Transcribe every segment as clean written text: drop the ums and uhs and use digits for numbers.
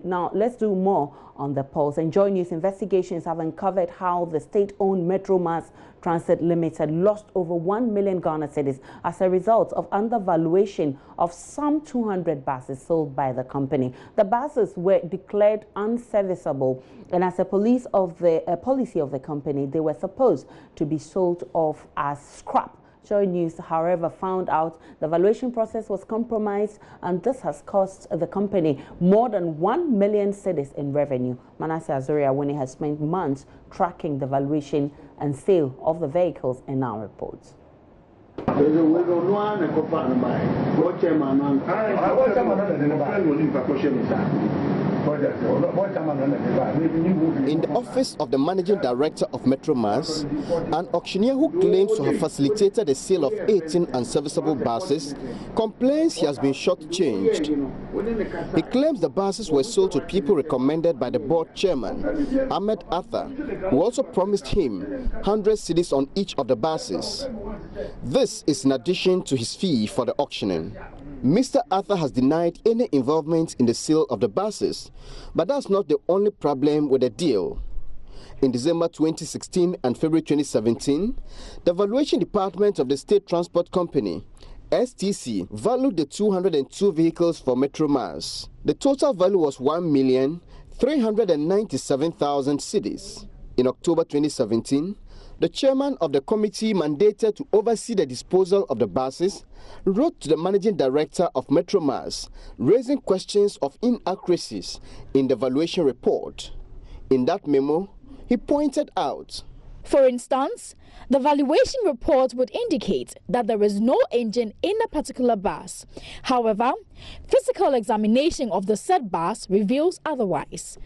Now, let's do more on the pulse. And JoyNews investigations have uncovered how the state-owned Metro Mass Transit Limited lost over 1 million Ghana cedis as a result of undervaluation of some 200 buses sold by the company. The buses were declared unserviceable, and as a policy of the company, they were supposed to be sold off as scrap. JoyNews, however, found out the valuation process was compromised, and this has cost the company more than 1 million cedis in revenue. Manasseh Azoria Winnie has spent months tracking the valuation and sale of the vehicles in our reports. In the office of the managing director of Metro Mass, an auctioneer who claims to have facilitated the sale of 18 unserviceable buses complains he has been shortchanged. He claims the buses were sold to people recommended by the board chairman, Ahmed Arthur, who also promised him 100 cedis on each of the buses. This is in addition to his fee for the auctioning. Mr. Arthur has denied any involvement in the sale of the buses, but that's not the only problem with the deal. In December 2016 and February 2017, the valuation department of the State Transport Company, STC, valued the 202 vehicles for Metro Mass. The total value was 1,397,000 cedis. In October 2017, the chairman of the committee mandated to oversee the disposal of the buses wrote to the managing director of Metro Mass, raising questions of inaccuracies in the valuation report. In that memo, he pointed out, for instance, the valuation report would indicate that there is no engine in a particular bus. However, physical examination of the said bus reveals otherwise.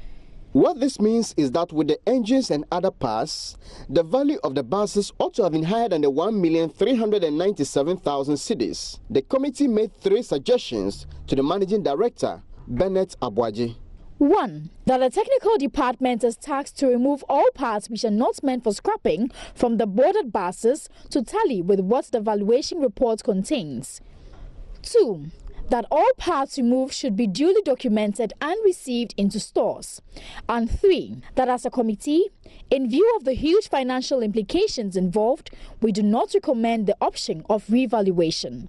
What this means is that with the engines and other parts, the value of the buses ought to have been higher than the 1,397,000 cedis. The committee made 3 suggestions to the managing director, Bennett Abwaji. 1. That the technical department is tasked to remove all parts which are not meant for scrapping from the boarded buses to tally with what the valuation report contains. 2. That all parts removed should be duly documented and received into stores. And 3, that as a committee, in view of the huge financial implications involved, we do not recommend the option of revaluation.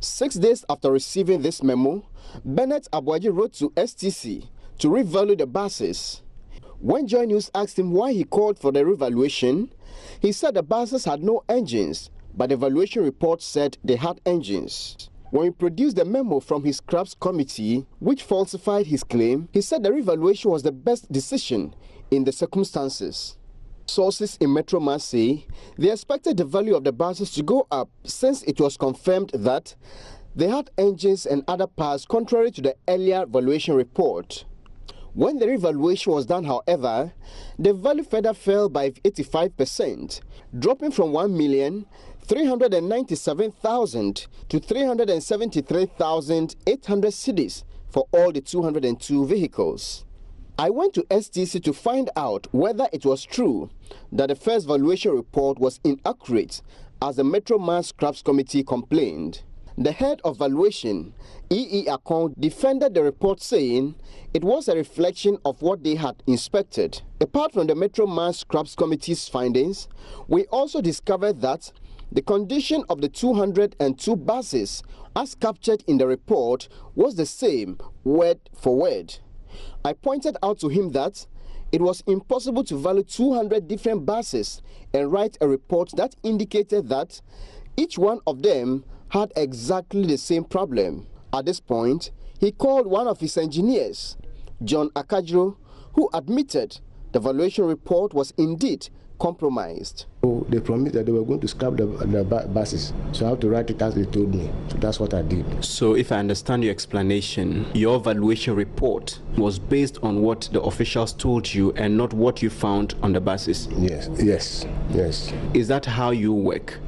6 days after receiving this memo, Bennett Abwaji wrote to STC to revalue the buses. When JoyNews asked him why he called for the revaluation, he said the buses had no engines, but the valuation report said they had engines. When he produced the memo from his scraps committee, which falsified his claim, he said the revaluation was the best decision in the circumstances. Sources in Metro Mass say they expected the value of the buses to go up since it was confirmed that they had engines and other parts contrary to the earlier valuation report. When the revaluation was done, however, the value further fell by 85%, dropping from 1,397,000 to 373,800 cedis for all the 202 vehicles. I went to STC to find out whether it was true that the first valuation report was inaccurate, as the Metro Mass Scraps Committee complained. The head of valuation, E.E. Akon, defended the report, saying it was a reflection of what they had inspected. Apart from the Metro Mass Scraps Committee's findings, we also discovered that the condition of the 202 buses, as captured in the report, was the same, word for word. I pointed out to him that it was impossible to value 200 different buses and write a report that indicated that each one of them had exactly the same problem. At this point, he called one of his engineers, John Akajro, who admitted the valuation report was indeed compromised. They promised that they were going to scrap the buses, so I have to write it as they told me. So that's what I did. So if I understand your explanation, your valuation report was based on what the officials told you and not what you found on the buses? Yes. Is that how you work?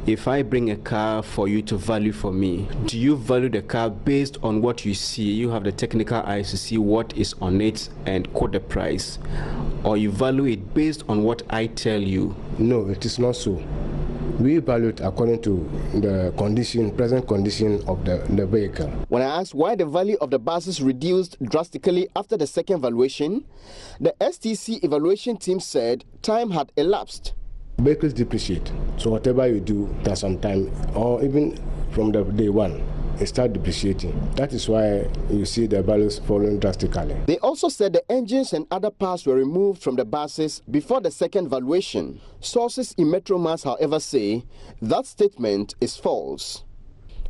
If I bring a car for you to value for me, do you value the car based on what you see? You have the technical eyes to see what is on it and quote the price, or you value it based on what I tell you? No, it is not so. We evaluate according to the present condition of the vehicle. When I asked why the value of the buses reduced drastically after the second valuation, the STC evaluation team said time had elapsed. Vehicles depreciate, so whatever you do, there's some time, or even from the day one, it starts depreciating. That is why you see the values falling drastically. They also said the engines and other parts were removed from the buses before the second valuation. Sources in Metro Mass, however, say that statement is false.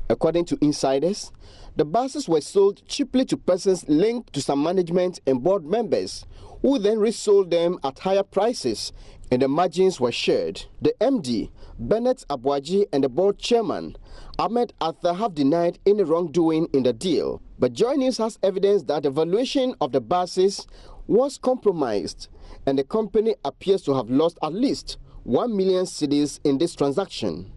According to insiders, the buses were sold cheaply to persons linked to some management and board members, who then resold them at higher prices, and the margins were shared. The MD, Bennett Abuaji, and the board chairman, Ahmed Arthur, have denied any wrongdoing in the deal. But JoyNews has evidence that the valuation of the buses was compromised, and the company appears to have lost at least 1 million cedis in this transaction.